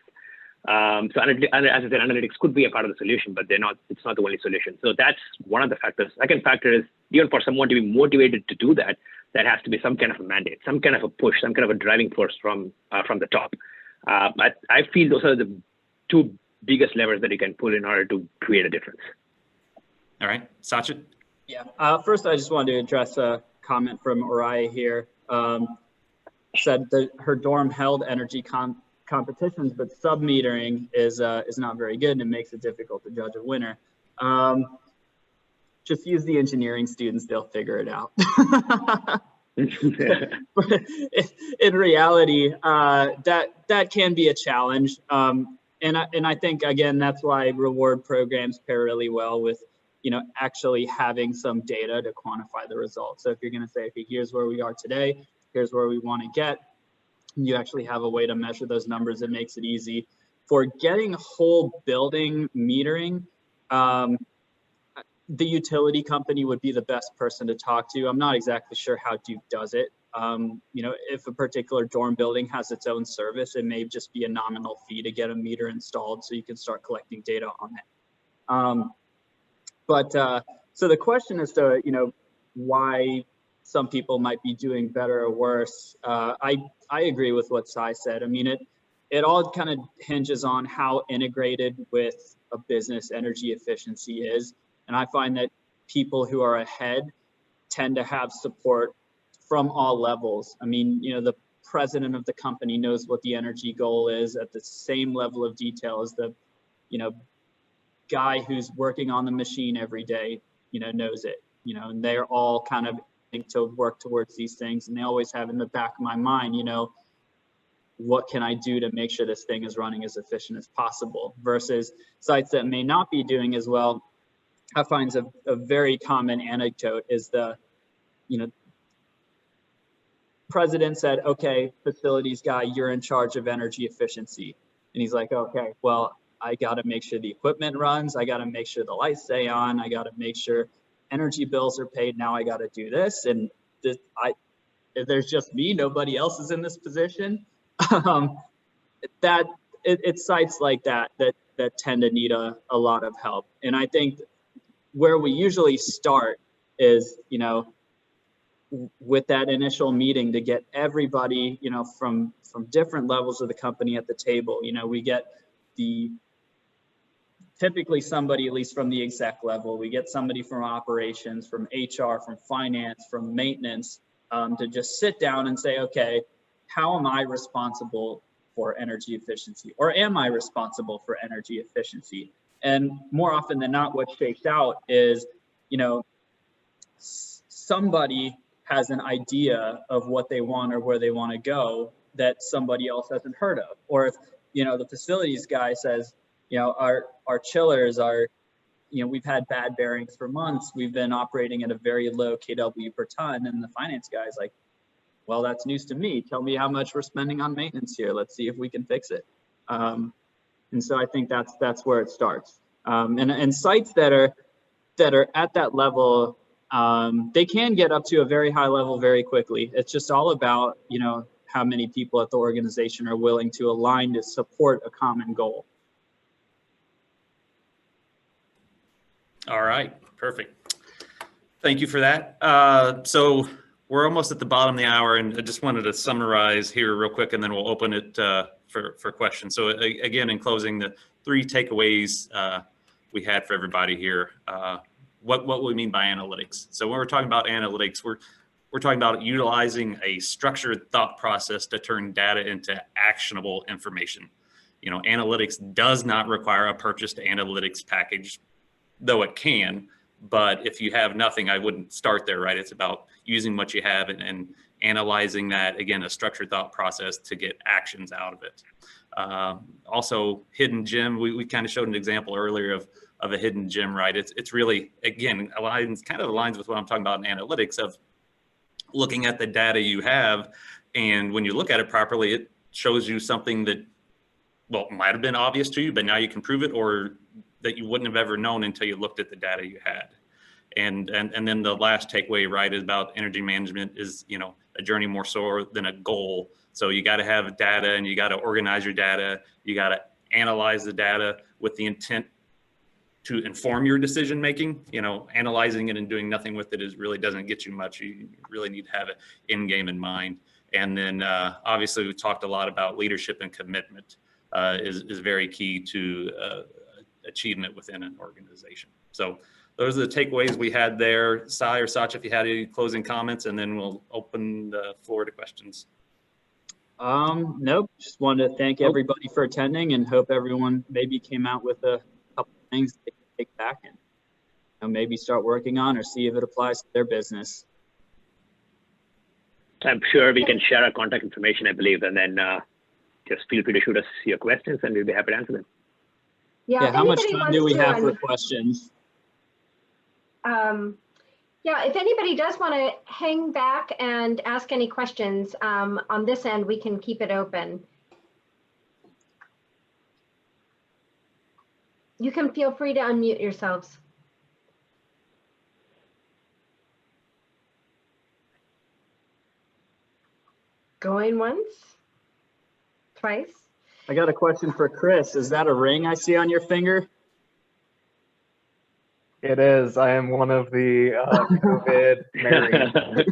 So as I said, analytics could be a part of the solution, but it's not the only solution. So that's one of the factors. Second factor is, even for someone to be motivated to do that, there has to be some kind of a mandate, some kind of a push, some kind of a driving force from the top. I feel those are the two biggest levers that you can pull in order to create a difference. All right, Sachit? Yeah, first I just wanted to address a comment from Oriya here. Said that her dorm held energy competitions, but sub-metering is not very good, and it makes it difficult to judge a winner. Just use the engineering students, they'll figure it out. But in reality, that can be a challenge. And I think, again, that's why reward programs pair really well with, actually having some data to quantify the results. So if you're going to say, okay, here's where we are today, here's where we want to get, you actually have a way to measure those numbers. It makes it easy. For getting whole building metering, the utility company would be the best person to talk to. I'm not exactly sure how Duke does it. If a particular dorm building has its own service, it may just be a nominal fee to get a meter installed so you can start collecting data on it. So the question as to, why some people might be doing better or worse, I agree with what Sai said. it all kind of hinges on how integrated with a business energy efficiency is. And I find that people who are ahead tend to have support from all levels. I mean, you know, the president of the company knows what the energy goal is at the same level of detail as the, you know, guy who's working on the machine every day, you know, knows it, you know, and they're all kind of to work towards these things. And they always have in the back of my mind, you know, what can I do to make sure this thing is running as efficient as possible, versus sites that may not be doing as well. I find a very common anecdote is the, you know, president said, okay, facilities guy, you're in charge of energy efficiency. And he's like, okay, well, I got to make sure the equipment runs. I got to make sure the lights stay on. I got to make sure energy bills are paid. Now I got to do this. And this, there's just me, nobody else is in this position. It's sites like that tend to need a lot of help. And I think where we usually start is, you know, with that initial meeting to get everybody, you know, from different levels of the company at the table. You know, we get typically somebody, at least from the exec level, we get somebody from operations, from HR, from finance, from maintenance, to just sit down and say, okay, how am I responsible for energy efficiency? Or am I responsible for energy efficiency? And more often than not, what shakes out is, you know, somebody has an idea of what they want or where they want to go that somebody else hasn't heard of. Or if, you know, the facilities guy says, you know, our chillers are, you know, we've had bad bearings for months. We've been operating at a very low kW per ton. And the finance guy's like, well, that's news to me. Tell me how much we're spending on maintenance here. Let's see if we can fix it. And so I think that's where it starts. And sites that are at that level, they can get up to a very high level very quickly. It's just all about, you know, how many people at the organization are willing to align to support a common goal. All right, perfect. Thank you for that. So we're almost at the bottom of the hour, and I just wanted to summarize here real quick, and then we'll open it for questions. So again, in closing, the 3 takeaways we had for everybody here. What we mean by analytics. So when we're talking about analytics, we're talking about utilizing a structured thought process to turn data into actionable information. You know, analytics does not require a purchased analytics package, though it can. But if you have nothing, I wouldn't start there, right? It's about using what you have and analyzing that, again, a structured thought process to get actions out of it. Also, hidden gem, we kind of showed an example earlier of a hidden gem, right? It's really, again, kind of aligns with what I'm talking about in analytics of looking at the data you have. And when you look at it properly, it shows you something that, well, might have been obvious to you, but now you can prove it, or that you wouldn't have ever known until you looked at the data you had. And then the last takeaway, right, is about energy management is, you know, a journey more so than a goal. So you got to have data, and you got to organize your data. You got to analyze the data with the intent to inform your decision making. You know, analyzing it and doing nothing with it really doesn't get you much. You really need to have an end game in mind. And then obviously we talked a lot about leadership and commitment is very key to achieving it within an organization. So those are the takeaways we had there. Sai or Sach, if you had any closing comments, and then we'll open the floor to questions. Nope. Just wanted to thank everybody for attending, and hope everyone maybe came out with a couple of things they can take back and, you know, maybe start working on or see if it applies to their business. I'm sure we can share our contact information, I believe, and then just feel free to shoot us your questions, and we'll be happy to answer them. Yeah, how much time do we have for questions? Yeah, if anybody does want to hang back and ask any questions on this end, we can keep it open. You can feel free to unmute yourselves. Going once, twice. I got a question for Chris. Is that a ring I see on your finger? It is. I am one of the COVID married.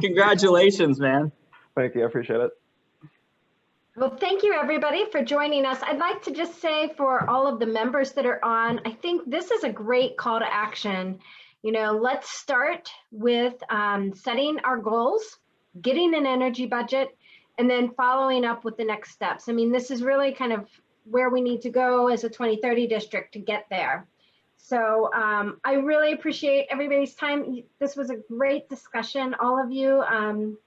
Congratulations, man. Thank you. I appreciate it. Well, thank you everybody for joining us. I'd like to just say for all of the members that are on, I think this is a great call to action. You know, let's start with setting our goals, getting an energy budget, and then following up with the next steps. I mean, this is really kind of where we need to go as a 2030 district to get there. So I really appreciate everybody's time. This was a great discussion, all of you.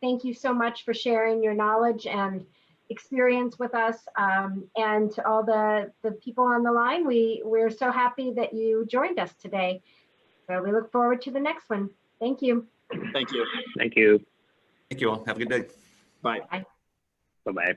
Thank you so much for sharing your knowledge and experience with us, and to all the people on the line. We're so happy that you joined us today. So we look forward to the next one. Thank you. Thank you. Thank you. Thank you all. Have a good day. Bye. Bye-bye.